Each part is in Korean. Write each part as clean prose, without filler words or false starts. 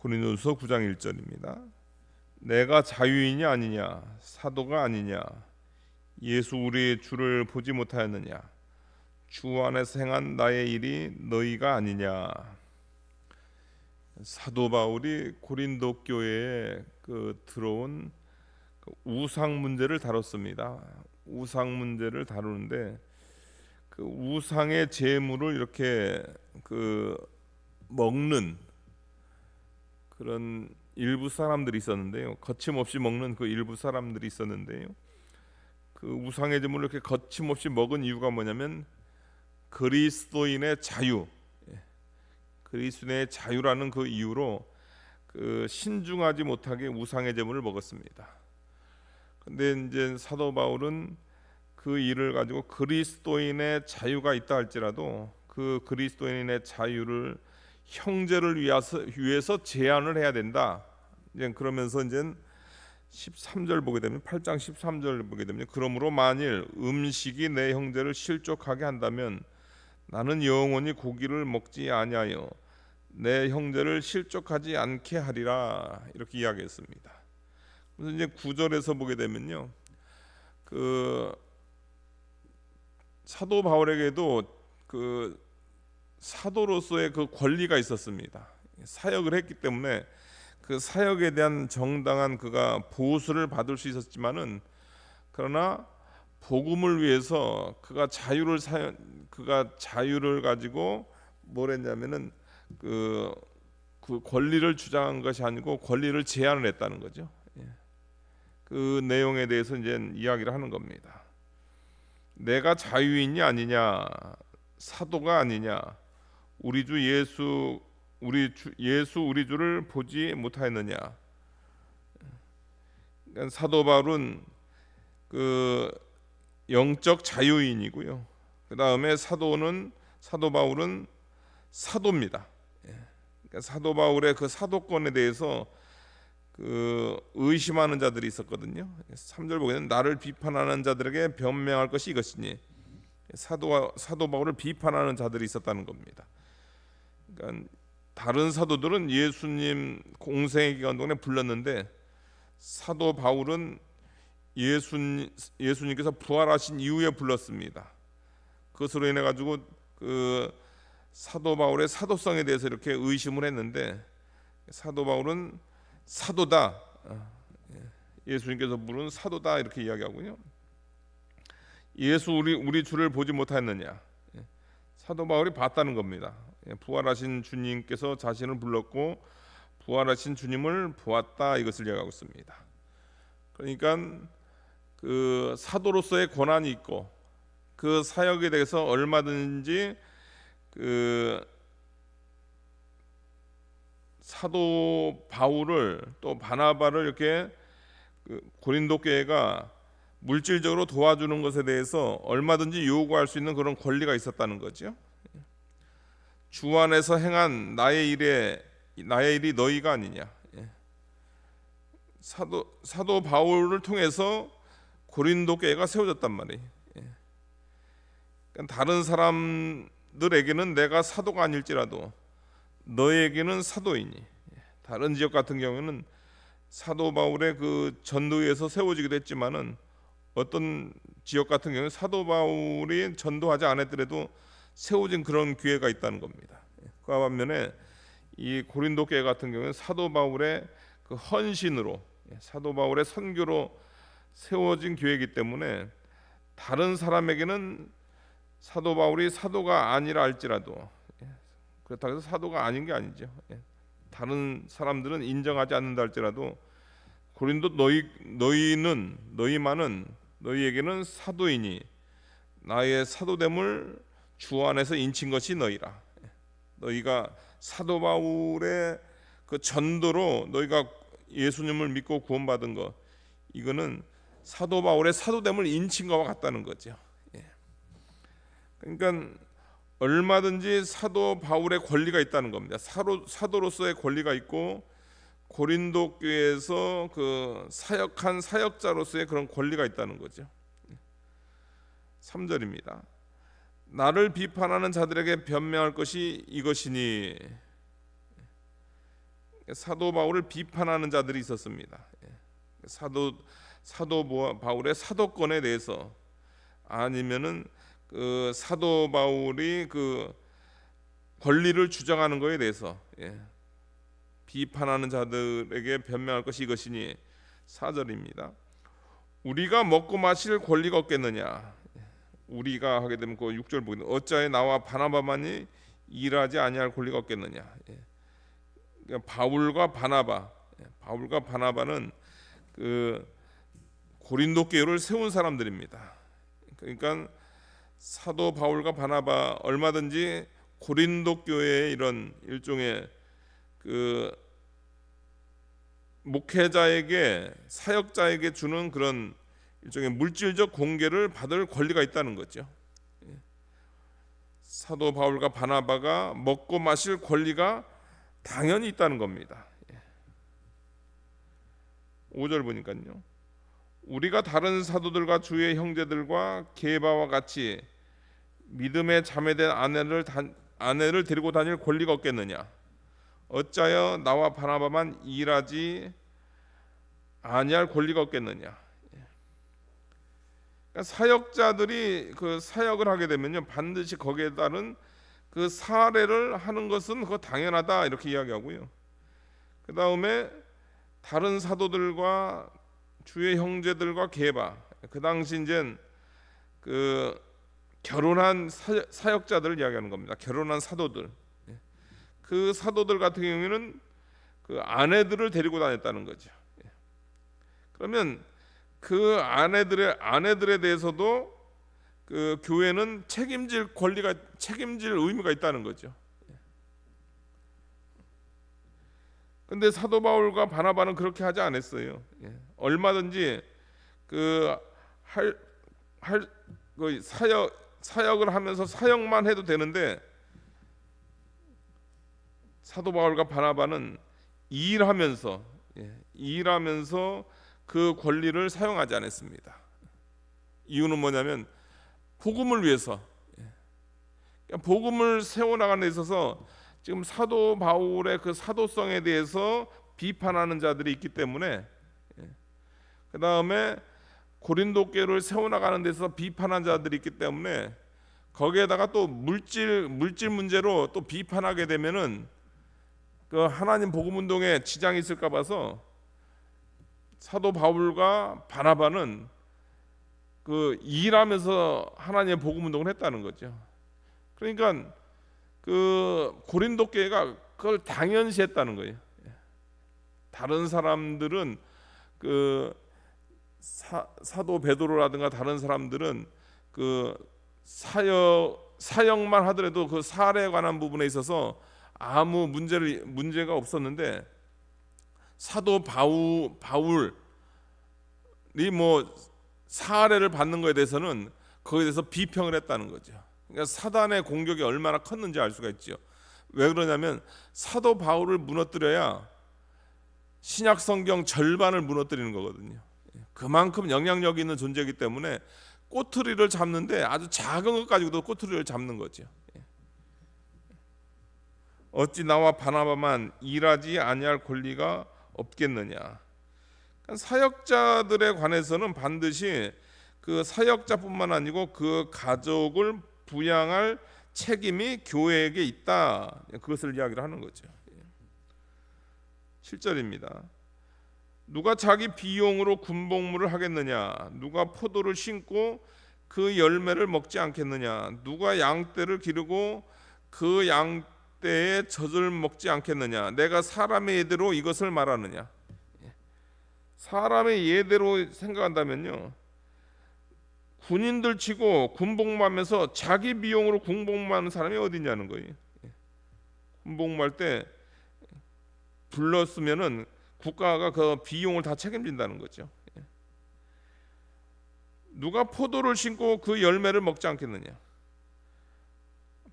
고린도후서 9장 1절입니다. 내가 자유인이 아니냐, 사도가 아니냐, 예수 우리 주를 보지 못하였느냐, 주 안에서 행한 나의 일이 너희가 아니냐. 사도 바울이 고린도 교회에 들어온 우상 문제를 다뤘습니다. 우상 문제를 다루는데 그 우상의 제물을 이렇게 먹는 그런 일부 사람들이 있었는데요. 거침없이 먹는 그 일부 사람들이 있었는데요. 그 우상의 제물을 이렇게 거침없이 먹은 이유가 뭐냐면 그리스도인의 자유, 그리스도인의 자유라는 그 이유로 신중하지 못하게 우상의 제물을 먹었습니다. 근데 이제 사도 바울은 그 일을 가지고 그리스도인의 자유가 있다 할지라도 그 그리스도인의 자유를 형제를 위해서 제한을 해야 된다. 이제 그러면서 이제 13절 보게 되면 8장 13절 보게 되면 그러므로 만일 음식이 내 형제를 실족하게 한다면 나는 영원히 고기를 먹지 아니하여 내 형제를 실족하지 않게 하리라 이렇게 이야기했습니다. 그래서 이제 9절에서 보게 되면요, 사도 바울에게도 사도로서의 권리가 있었습니다. 사역을 했기 때문에 그 사역에 대한 정당한 그가 보수를 받을 수 있었지만은 그러나 복음을 위해서 그가 자유를 가지고 뭘 했냐면은 그 권리를 주장한 것이 아니고 권리를 제한을 했다는 거죠. 그 내용에 대해서 이제 이야기를 하는 겁니다. 내가 자유인이 아니냐, 사도가 아니냐, 우리 주 예수 우리 주를 보지 못하였느냐. 그러니까 사도 바울은 영적 자유인이고요. 그 다음에 사도 바울은 사도입니다. 그러니까 사도 바울의 그 사도권에 대해서 의심하는 자들이 있었거든요. 3절 보기에는 나를 비판하는 자들에게 변명할 것이 이것이니, 사도 바울을 비판하는 자들이 있었다는 겁니다. 그러니까 다른 사도들은 예수님 공생의 기간 동안에 불렀는데 사도 바울은 예수님께서 부활하신 이후에 불렀습니다. 그것으로 인해 가지고 사도 바울의 사도성에 대해서 이렇게 의심을 했는데 사도 바울은 사도다, 예수님께서 부른 사도다 이렇게 이야기하고요. 예수 우리 주를 보지 못하였느냐, 사도 바울이 봤다는 겁니다. 부활하신 주님께서 자신을 불렀고 부활하신 주님을 보았다 이것을 이야기하고 있습니다. 그러니까 사도로서의 권한이 있고 그 사역에 대해서 얼마든지 사도 바울을 또 바나바를 이렇게 고린도 교회가 물질적으로 도와주는 것에 대해서 얼마든지 요구할 수 있는 그런 권리가 있었다는 거죠. 주 안에서 행한 나의 일이 너희가 아니냐. 사도 바울을 통해서 고린도 교회가 세워졌단 말이에요. 그러니까 다른 사람들에게는 내가 사도가 아닐지라도 너에게는 사도이니, 다른 지역 같은 경우에는 사도 바울의 전도에서 세워지기도 했지만은 어떤 지역 같은 경우는 사도 바울이 전도하지 않았더라도 세워진 그런 기회가 있다는 겁니다. 그와 반면에 이 고린도 교회 같은 경우는 사도 바울의 헌신으로, 사도 바울의 선교로 세워진 교회이기 때문에 다른 사람에게는 사도 바울이 사도가 아니라 할지라도, 그렇다고 해서 사도가 아닌 게 아니죠. 다른 사람들은 인정하지 않는다 할지라도 고린도 너희에게는 사도이니 나의 사도됨을 주 안에서 인친 것이 너희라. 너희가 사도 바울의 전도로 너희가 예수님을 믿고 구원받은 것, 이거는 사도 바울의 사도됨을 인친 것과 같다는 거죠. 그러니까 얼마든지 사도 바울의 권리가 있다는 겁니다. 사도로서의 권리가 있고 고린도 교회에서 사역한 사역자로서의 그런 권리가 있다는 거죠. 3절입니다. 나를 비판하는 자들에게 변명할 것이 이것이니, 사도 바울을 비판하는 자들이 있었습니다. 사도 바울의 사도권에 대해서, 아니면은 그 사도 바울이 그 권리를 주장하는 것에 대해서 비판하는 자들에게 변명할 것이 이것이니 4절입니다. 우리가 먹고 마실 권리가 없겠느냐. 우리가 하게 되면 그 6절 보면 어찌하여 나와 바나바만이 일하지 아니할 권리가 없겠느냐. 그러니까 바울과 바나바는 그 고린도 교회를 세운 사람들입니다. 그러니까 사도 바울과 바나바 얼마든지 고린도 교회의 이런 일종의 그 목회자에게, 사역자에게 주는 그런 일종의 물질적 공개를 받을 권리가 있다는 거죠. 사도 바울과 바나바가 먹고 마실 권리가 당연히 있다는 겁니다. 5절 보니까요. 우리가 다른 사도들과 주의 형제들과 게바와 같이 믿음에 자매된 아내를 데리고 다닐 권리가 없겠느냐. 어찌하여 나와 바나바만 일하지 아니할 권리가 없겠느냐. 그러니까 사역자들이 그 사역을 하게 되면요, 반드시 거기에 따른 그 사례를 하는 것은 그거 당연하다 이렇게 이야기하고요. 그 다음에 다른 사도들과 주의 형제들과 게바, 그 당시 이제 그 결혼한 사역자들을 이야기하는 겁니다. 결혼한 사도들. 그 사도들 같은 경우에는 그 아내들을 데리고 다녔다는 거죠. 그러면 그 아내들에 대해서도 그 교회는 책임질 의무가 있다는 거죠. 근데 사도 바울과 바나바는 그렇게 하지 않았어요. 얼마든지 그 사역을 하면서 사역만 해도 되는데, 사도 바울과 바나바는 일하면서 그 권리를 사용하지 않았습니다. 이유는 뭐냐면 복음을 위해서, 복음을 세워나가는 데 있어서 지금 사도 바울의 그 사도성에 대해서 비판하는 자들이 있기 때문에, 그 다음에 고린도 교회를 세워나가는 데서 비판한 자들이 있기 때문에, 거기에다가 또 물질 문제로 또 비판하게 되면은 그 하나님 복음 운동에 지장이 있을까 봐서 사도 바울과 바나바는 그 일하면서 하나님의 복음 운동을 했다는 거죠. 그러니까 그 고린도 교회가 그걸 당연시했다는 거예요. 다른 사람들은 그 사도 베드로라든가 다른 사람들은 그 사역만 하더라도 그 사례에 관한 부분에 있어서 아무 문제가 없었는데, 사도 바울이 뭐 사례를 받는 것에 대해서는 거기에 대해서 비평을 했다는 거죠. 그러니까 사단의 공격이 얼마나 컸는지 알 수가 있죠. 왜 그러냐면 사도 바울을 무너뜨려야 신약 성경 절반을 무너뜨리는 거거든요. 그만큼 영향력이 있는 존재이기 때문에 꼬투리를 잡는데 아주 작은 것 가지고도 꼬투리를 잡는 거죠. 어찌 나와 바나바만 일하지 아니할 권리가 없겠느냐. 그러니까 사역자들에 관해서는 반드시 그 사역자뿐만 아니고 그 가족을 부양할 책임이 교회에게 있다. 그것을 이야기를 하는 거죠. 7절입니다. 누가 자기 비용으로 군복무를 하겠느냐. 누가 포도를 심고 그 열매를 먹지 않겠느냐. 누가 양떼를 기르고 그 양떼의 젖을 먹지 않겠느냐. 내가 사람의 예대로 이것을 말하느냐. 사람의 예대로 생각한다면요, 군인들 치고 군복무하면서 자기 비용으로 군복무하는 사람이 어디 있냐는 거예요. 군복무할 때 불렀으면은 국가가 그 비용을 다 책임진다는 거죠. 누가 포도를 심고 그 열매를 먹지 않겠느냐.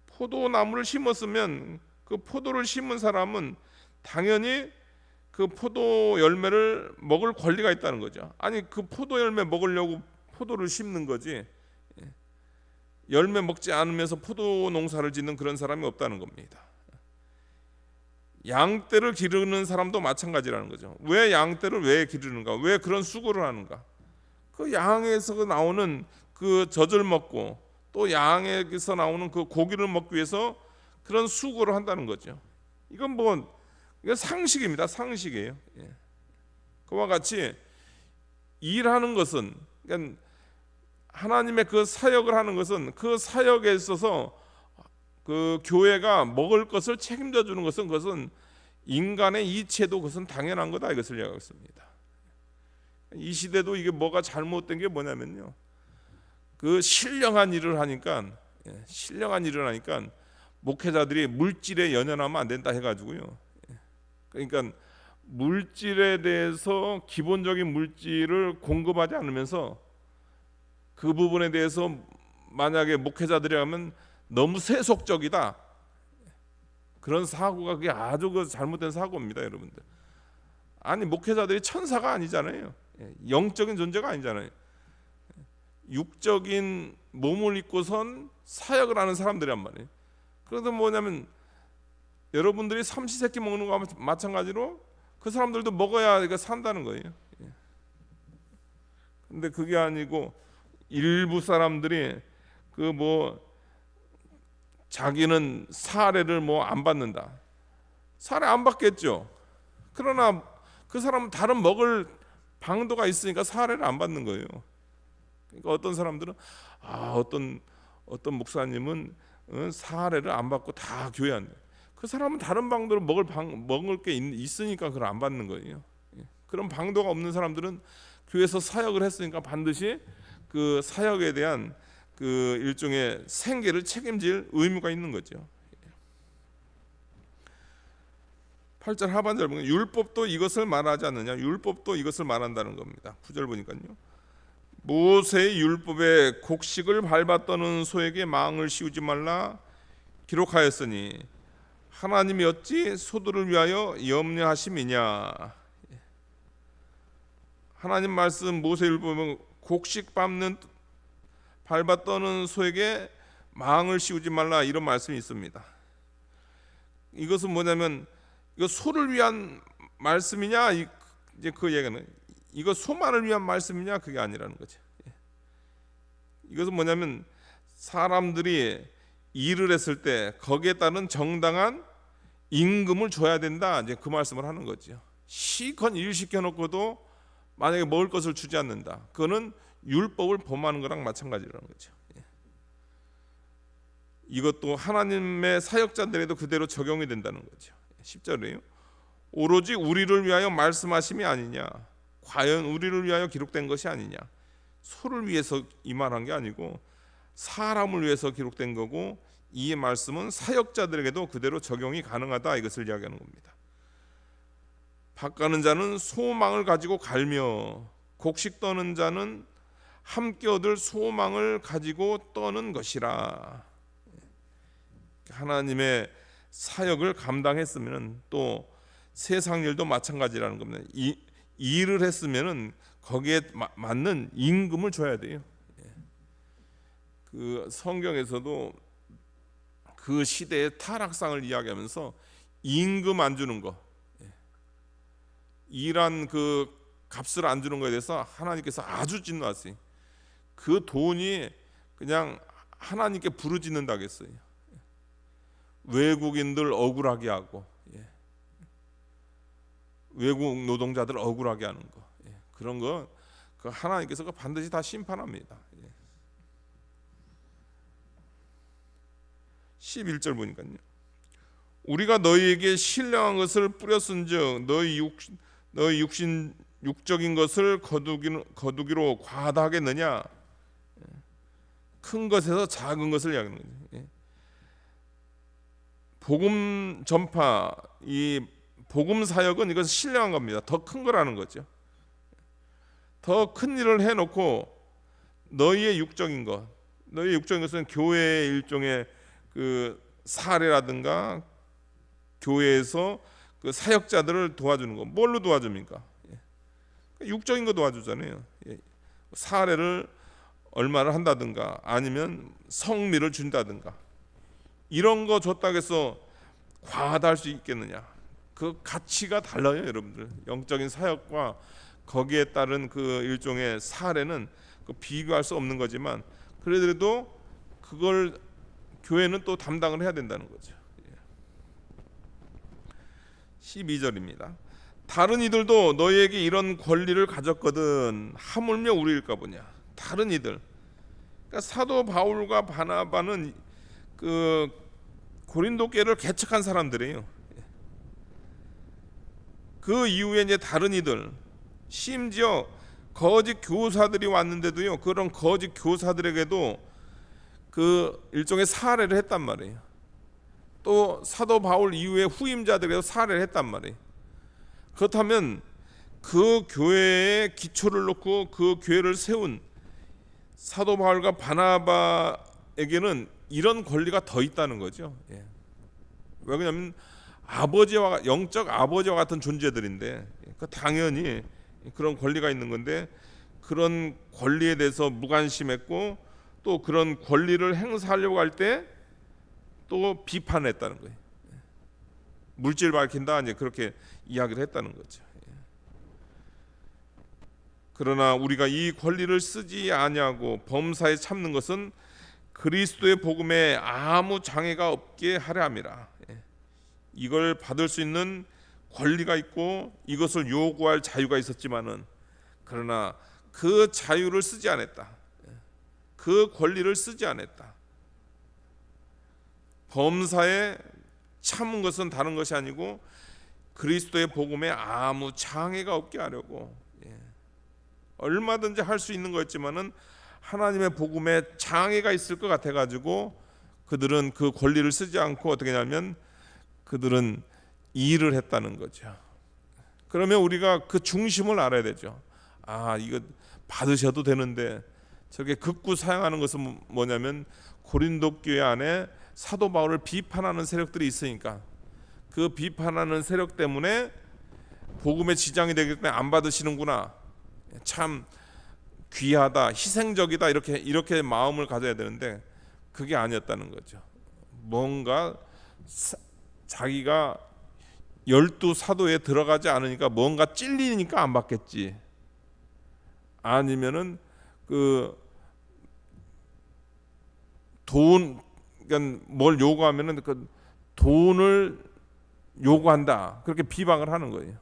포도나무를 심었으면 그 포도를 심은 사람은 당연히 그 포도 열매를 먹을 권리가 있다는 거죠. 아니, 그 포도 열매 먹으려고 포도를 심는 거지, 열매 먹지 않으면서 포도 농사를 짓는 그런 사람이 없다는 겁니다. 양떼를 기르는 사람도 마찬가지라는 거죠. 왜 양떼를 왜 기르는가? 왜 그런 수고를 하는가? 그 양에서 나오는 그 젖을 먹고 또 양에서 나오는 그 고기를 먹기 위해서 그런 수고를 한다는 거죠. 이건 이건 상식입니다. 상식이에요. 예. 그와 같이 일하는 것은, 그러니까 하나님의 그 사역을 하는 것은, 그 사역에 있어서 그 교회가 먹을 것을 책임져 주는 것은, 그것은 인간의 이치에도 그것은 당연한 거다, 이것을 이야기했습니다. 이 시대도 이게 뭐가 잘못된 게 뭐냐면요, 그 신령한 일을 하니까 목회자들이 물질에 연연하면 안 된다 해가지고요. 그러니까 물질에 대해서 기본적인 물질을 공급하지 않으면서 그 부분에 대해서 만약에 목회자들이 하면 너무 세속적이다, 그런 사고가 그게 아주 그 잘못된 사고입니다, 여러분들. 아니, 목회자들이 천사가 아니잖아요. 영적인 존재가 아니잖아요. 육적인 몸을 입고선 사역을 하는 사람들이란 말이에요. 그래서 뭐냐면 여러분들이 삼시세끼 먹는 거와 마찬가지로 그 사람들도 먹어야 산다는 거예요. 근데 그게 아니고 일부 사람들이 자기는 사례를 안 받는다. 사례 안 받겠죠. 그러나 그 사람은 다른 먹을 방도가 있으니까 사례를 안 받는 거예요. 그러니까 어떤 사람들은 어떤 목사님은 사례를 안 받고 다 교회 안 돼. 그 사람은 다른 방도로 먹을 게 있으니까 그걸 안 받는 거예요. 그런 방도가 없는 사람들은 교회에서 사역을 했으니까 반드시 그 사역에 대한 그 일종의 생계를 책임질 의무가 있는 거죠. 8절 하반절 보면 율법도 이것을 말하지 않느냐. 율법도 이것을 말한다는 겁니다. 9절 보니까요, 모세의 율법에 곡식을 밟아 떠는 소에게 망을 씌우지 말라 기록하였으니 하나님이 어찌 소들을 위하여 염려하심이냐. 하나님 말씀 모세 율법은 곡식 밟아 떠는 소에게 망을 씌우지 말라, 이런 말씀이 있습니다. 이것은 뭐냐면 이거 소를 위한 말씀이냐, 이제 그 얘기는 이거 소만을 위한 말씀이냐, 그게 아니라는 거죠. 이것은 뭐냐면 사람들이 일을 했을 때 거기에 따른 정당한 임금을 줘야 된다, 이제 그 말씀을 하는 거죠. 시컨 일 시켜놓고도 만약에 먹을 것을 주지 않는다, 그거는 율법을 범하는 거랑 마찬가지라는 거죠. 이것도 하나님의 사역자들에도 그대로 적용이 된다는 거죠. 10절이에요. 오로지 우리를 위하여 말씀하심이 아니냐. 과연 우리를 위하여 기록된 것이 아니냐. 소를 위해서 이 말한 게 아니고 사람을 위해서 기록된 거고, 이 말씀은 사역자들에게도 그대로 적용이 가능하다, 이것을 이야기하는 겁니다. 밭가는 자는 소망을 가지고 갈며 곡식 떠는 자는 함께 얻을 소망을 가지고 떠는 것이라. 하나님의 사역을 감당했으면 또 세상 일도 마찬가지라는 겁니다. 이 일을 했으면은 거기에 맞는 임금을 줘야 돼요. 그 성경에서도 그 시대의 타락상을 이야기하면서 임금 안 주는 거, 일한 그 값을 안 주는 거에 대해서 하나님께서 아주 진노하세요. 그 돈이 그냥 하나님께 부르짖는다고 했어요. 외국인들 억울하게 하고, 외국 노동자들 억울하게 하는 거, 그런 거 그 하나님께서 반드시 다 심판합니다. 11절 보니까요, 우리가 너희에게 신령한 것을 뿌렸은즉 너희 육신 육적인 것을 거두기로 과다하겠느냐. 큰 것에서 작은 것을 이야기하는 거죠. 복음 전파, 이 복음 사역은 이것은 신령한 겁니다. 더 큰 거라는 거죠. 더 큰 일을 해놓고 너희의 육적인 것은 교회의 일종의 그 사례라든가 교회에서 그 사역자들을 도와주는 거, 뭘로 도와줍니까? 육적인 거 도와주잖아요. 사례를 얼마를 한다든가 아니면 성미를 준다든가, 이런 거 줬다고 해서 과다할 수 있겠느냐? 그 가치가 달라요, 여러분들. 영적인 사역과 거기에 따른 그 일종의 사례는 그 비교할 수 없는 거지만, 그래도 그걸 교회는 또 담당을 해야 된다는 거죠. 12절입니다. 다른 이들도 너희에게 이런 권리를 가졌거든 하물며 우리일까 보냐. 다른 이들, 그러니까 사도 바울과 바나바는 그 고린도 교회를 개척한 사람들이에요. 그 이후에 이제 다른 이들, 심지어 거짓 교사들이 왔는데도요, 그런 거짓 교사들에게도 그 일종의 사례를 했단 말이에요. 또 사도 바울 이후에 후임자들에게도 사례를 했단 말이에요. 그렇다면 그 교회의 기초를 놓고 그 교회를 세운 사도 바울과 바나바에게는 이런 권리가 더 있다는 거죠. 예. 왜냐하면 아버지와 영적 아버지와 같은 존재들인데, 당연히 그런 권리가 있는 건데, 그런 권리에 대해서 무관심했고 또 그런 권리를 행사하려고 할 때 또 비판했다는 거예요. 물질 밝힌다, 이제 그렇게 이야기를 했다는 거죠. 그러나 우리가 이 권리를 쓰지 아니하고 범사에 참는 것은 그리스도의 복음에 아무 장애가 없게 하려 함이라. 이걸 받을 수 있는 권리가 있고 이것을 요구할 자유가 있었지만은, 그러나 그 자유를 쓰지 않았다. 그 권리를 쓰지 않았다. 범사에 참은 것은 다른 것이 아니고 그리스도의 복음에 아무 장애가 없게 하려고, 얼마든지 할 수 있는 거였지만은 하나님의 복음에 장애가 있을 것 같아 가지고 그들은 그 권리를 쓰지 않고 어떻게 하냐면 그들은 일을 했다는 거죠. 그러면 우리가 그 중심을 알아야 되죠. 아, 이거 받으셔도 되는데, 저게 극구 사용하는 것은 뭐냐면 고린도 교회 안에 사도 바울을 비판하는 세력들이 있으니까 그 비판하는 세력 때문에 복음에 지장이 되기 때문에 안 받으시는구나, 참 귀하다, 희생적이다, 이렇게 마음을 가져야 되는데 그게 아니었다는 거죠. 뭔가 자기가 12사도에 들어가지 않으니까 뭔가 찔리니까 안 받겠지, 아니면은 그 돈, 그러니까 뭘 요구하면은 그 돈을 요구한다, 그렇게 비방을 하는 거예요.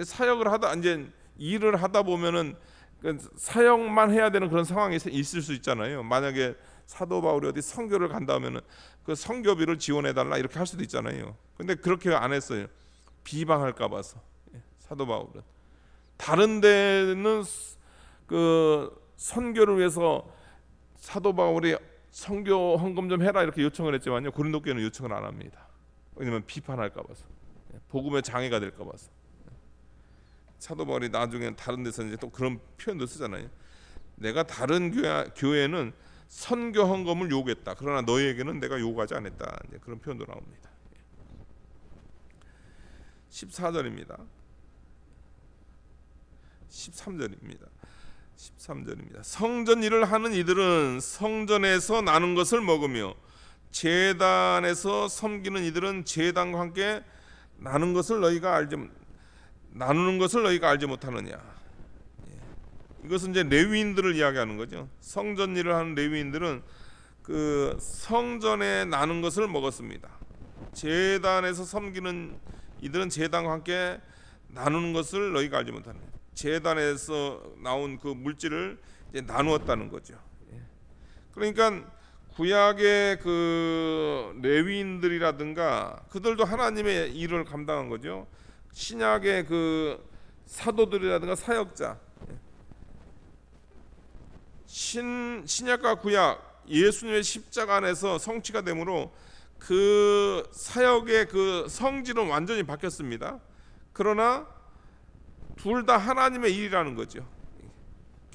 사역을 하다, 이제 일을 하다 보면은 그 사역만 해야 되는 그런 상황이 있을 수 있잖아요. 만약에 사도 바울이 어디 선교를 간다면은 그 선교비를 지원해 달라 이렇게 할 수도 있잖아요. 근데 그렇게 안 했어요. 비방할까 봐서. 사도 바울은 다른 데는 그 선교를 위해서 사도 바울이 선교 헌금 좀 해라 이렇게 요청을 했지만요, 고린도 교회는 요청을 안 합니다. 왜냐면 비판할까 봐서, 복음에 장애가 될까 봐서. 사도 바울이 나중에 다른 데서 이제 또 그런 표현도 쓰잖아요. 내가 다른 교회는 선교 헌금을 요구했다, 그러나 너희에게는 내가 요구하지 않았다, 이제 그런 표현도 나옵니다. 14절입니다. 13절입니다. 성전 일을 하는 이들은 성전에서 나눈 것을 먹으며 제단에서 섬기는 이들은 제단과 함께 나누는 것을 너희가 알지 못하느냐. 이것은 이제 레위인들을 이야기하는 거죠. 성전 일을 하는 레위인들은 그 성전에 나눈 것을 먹었습니다. 제단에서 섬기는 이들은 제단과 함께 나누는 것을 너희가 알지 못하느냐. 제단에서 나온 그 물질을 이제 나누었다는 거죠. 그러니까 구약의 그 레위인들이라든가 그들도 하나님의 일을 감당한 거죠. 신약의 그 사도들이라든가 사역자, 신약과 구약 예수님의 십자가 안에서 성취가 되므로 그 사역의 그 성질은 완전히 바뀌었습니다. 그러나 둘 다 하나님의 일이라는 거죠.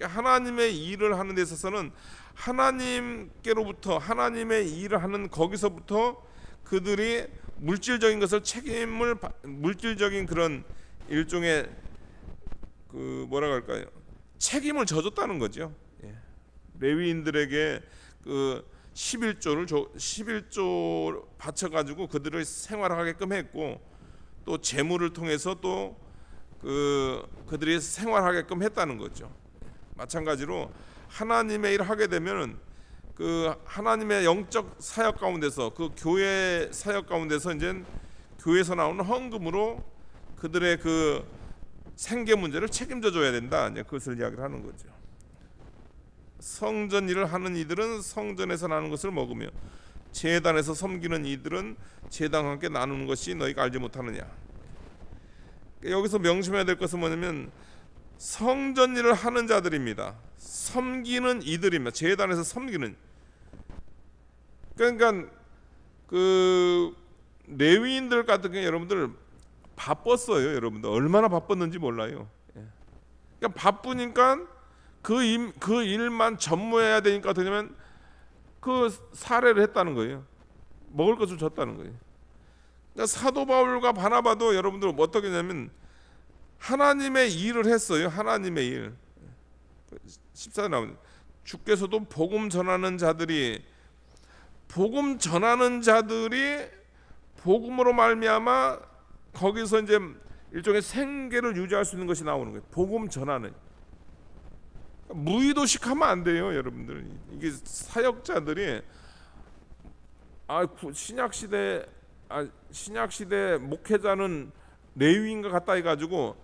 하나님의 일을 하는 데 있어서는 하나님께로부터 하나님의 일을 하는 거기서부터 그들이 물질적인 것을 물질적인 그런 일종의 그 뭐라고 할까요? 책임을 져줬다는 거죠. 레위인들에게 그 11조 바쳐가지고 그들을 생활하게끔 했고, 또 재물을 통해서 또 그들이 생활하게끔 했다는 거죠. 마찬가지로 하나님의 일을 하게 되면은 그 하나님의 영적 사역 가운데서, 그 교회 사역 가운데서 이제 교회에서 나오는 헌금으로 그들의 그 생계 문제를 책임져 줘야 된다. 이제 그것을 이야기를 하는 거죠. 성전 일을 하는 이들은 성전에서 나는 것을 먹으며 제단에서 섬기는 이들은 제단과 함께 나누는 것이 너희가 알지 못하느냐. 여기서 명심해야 될 것은 뭐냐면 성전 일을 하는 자들입니다. 섬기는 이들입니다. 제단에서 섬기는. 그러니까 그 레위인들 같은 경우 여러분들 바빴어요. 여러분들 얼마나 바빴는지 몰라요. 그러니까 바쁘니까 그 일만 전무해야 되니까 어떻게 되면 그 살해를 했다는 거예요. 먹을 것을 줬다는 거예요. 그러니까 사도 바울과 바나바도 여러분들 어떻게 하냐면 하나님의 일을 했어요. 하나님의 일. 14절 나오는 주께서도 복음 전하는 자들이 복음으로 말미암아 거기서 이제 일종의 생계를 유지할 수 있는 것이 나오는 거예요. 복음 전하는. 무의도식하면 안 돼요, 여러분들. 이게 사역자들이 신약 시대 목회자는 레위인과 같다 해가지고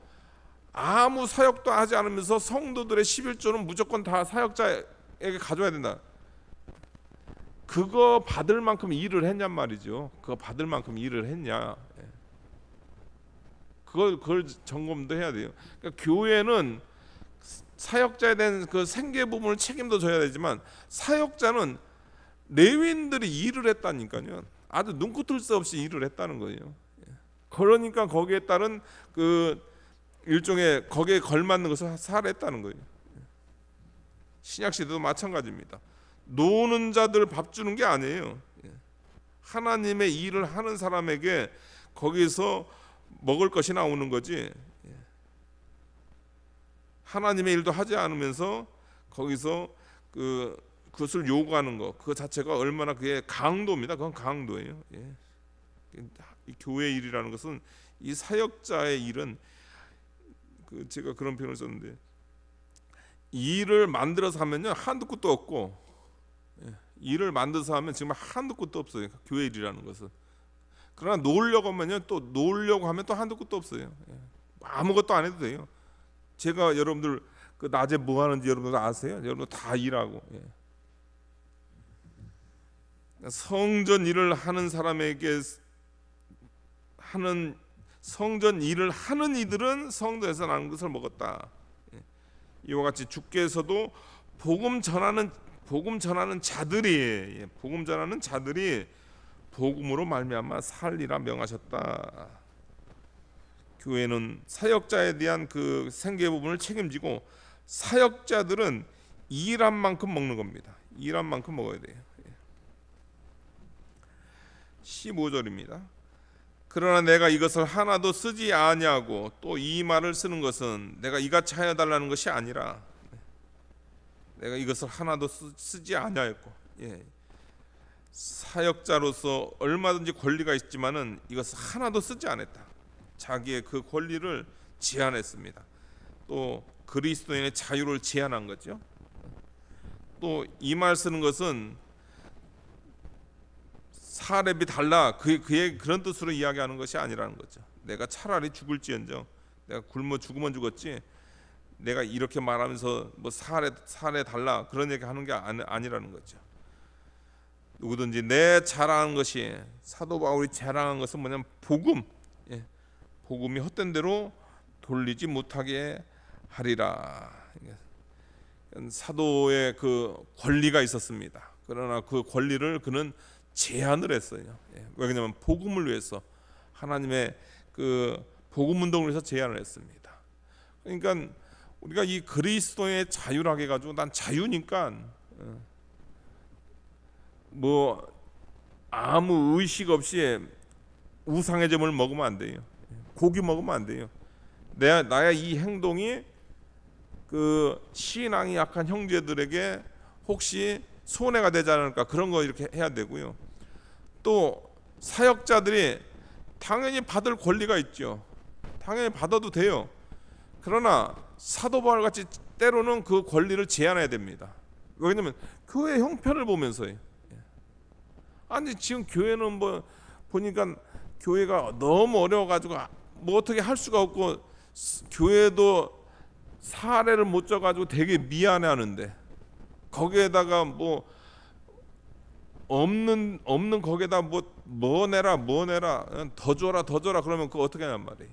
아무 사역도 하지 않으면서 성도들의 11조는 무조건 다 사역자에게 가져야 된다. 그거 받을 만큼 일을 했냔 말이죠. 그거 받을 만큼 일을 했냐. 그걸 점검도 해야 돼요. 그러니까 교회는 사역자에 대한 그 생계 부분을 책임도 져야 되지만 사역자는 레위인들이 일을 했다니까요. 아주 눈코뜰 새 없이 일을 했다는 거예요. 그러니까 거기에 따른 그 일종의 거기에 걸맞는 것을 살했다는 거예요. 신약 시대도 마찬가지입니다. 노는 자들 밥 주는 게 아니에요. 하나님의 일을 하는 사람에게 거기서 먹을 것이 나오는 거지. 하나님의 일도 하지 않으면서 거기서 그것을 요구하는 것, 그 자체가 얼마나 그게 강도입니다. 그건 강도예요. 이 교회 일이라는 것은, 이 사역자의 일은 제가 그런 표현을 썼는데, 일을 만들어서 하면요 한두 끝도 없고, 일을 만들어서 하면 정말 한두 끝도 없어요. 교회 일이라는 것은. 그러나 놓으려고 하면 또 한두 끝도 없어요. 아무것도 안 해도 돼요. 제가 여러분들 그 낮에 뭐 하는지 여러분들 아세요? 여러분들 다 일하고. 성전 일을 하는 사람에게 하는 성전 일을 하는 이들은 성전에서 나는 것을 먹었다. 이와 같이 주께서도 복음 전하는 자들이 복음으로 말미암아 살리라 명하셨다. 교회는 사역자에 대한 그 생계 부분을 책임지고 사역자들은 일한 만큼 먹는 겁니다. 일한 만큼 먹어야 돼요. 15절입니다. 그러나 내가 이것을 하나도 쓰지 아니하고, 또 이 말을 쓰는 것은 내가 이같이 하여 달라는 것이 아니라, 내가 이것을 하나도 쓰지 아니하였고, 사역자로서 얼마든지 권리가 있지만은 이것을 하나도 쓰지 않았다. 자기의 그 권리를 제한했습니다. 또 그리스도인의 자유를 제한한 거죠. 또 이 말 쓰는 것은 사렙이 달라, 그의 그런 뜻으로 이야기하는 것이 아니라는 거죠. 내가 차라리 죽을지언정, 내가 굶어 죽으면 죽었지, 내가 이렇게 말하면서 뭐 살해 달라 그런 얘기 하는 게 아니라는 거죠. 누구든지 내 자랑한 것이, 사도 바울이 자랑한 것은 뭐냐면 복음이 헛된 대로 돌리지 못하게 하리라. 사도의 그 권리가 있었습니다. 그러나 그 권리를 그는 제한을 했어요. 왜냐하면 복음을 위해서, 하나님의 그 복음 운동을 위해서 제한을 했습니다. 그러니까 우리가 이 그리스도의 자유라고 해가지고 난 자유니까 뭐 아무 의식 없이 우상의 점을 먹으면 안 돼요. 고기 먹으면 안 돼요. 나의 이 행동이 그 신앙이 약한 형제들에게 혹시 손해가 되지 않을까, 그런 거 이렇게 해야 되고요. 또 사역자들이 당연히 받을 권리가 있죠. 당연히 받아도 돼요. 그러나 사도 바울 같이 때로는 그 권리를 제한해야 됩니다. 왜냐면 교회 형편을 보면서요. 아니 지금 교회는 뭐 보니까 교회가 너무 어려워가지고 뭐 어떻게 할 수가 없고, 교회도 사례를 못 져가지고 되게 미안해하는데, 거기에다가 뭐 없는 거기에다 뭐 내라 더 줘라 그러면 그거 어떻게 하냔 말이에요.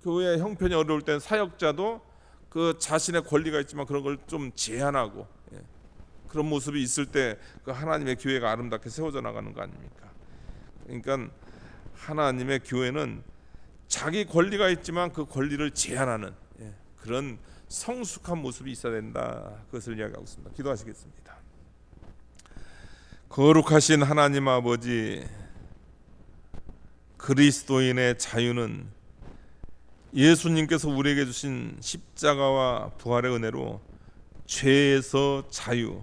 교회 형편이 어려울 땐 사역자도 그 자신의 권리가 있지만 그런 걸 좀 제한하고, 그런 모습이 있을 때 그 하나님의 교회가 아름답게 세워져 나가는 거 아닙니까? 그러니까 하나님의 교회는 자기 권리가 있지만 그 권리를 제한하는 그런 성숙한 모습이 있어야 된다, 그것을 이야기하고 있습니다. 기도하시겠습니다. 거룩하신 하나님 아버지, 그리스도인의 자유는 예수님께서 우리에게 주신 십자가와 부활의 은혜로 죄에서 자유,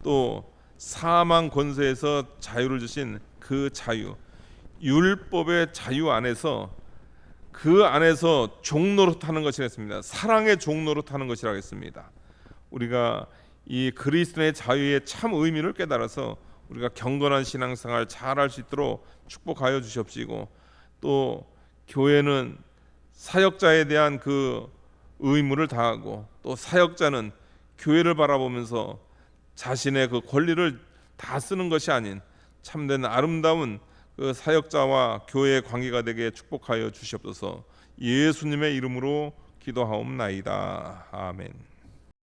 또 사망 권세에서 자유를 주신 그 자유, 율법의 자유 안에서, 그 안에서 종노릇하는 것이랬습니다. 사랑의 종노릇하는 것이라겠습니다. 우리가 이 그리스도의 자유의 참 의미를 깨달아서 우리가 경건한 신앙생활 잘할 수 있도록 축복하여 주시옵시고, 또 교회는 사역자에 대한 그 의무를 다하고, 또 사역자는 교회를 바라보면서 자신의 그 권리를 다 쓰는 것이 아닌 참된 아름다운 그 사역자와 교회의 관계가 되게 축복하여 주시옵소서. 예수님의 이름으로 기도하옵나이다. 아멘.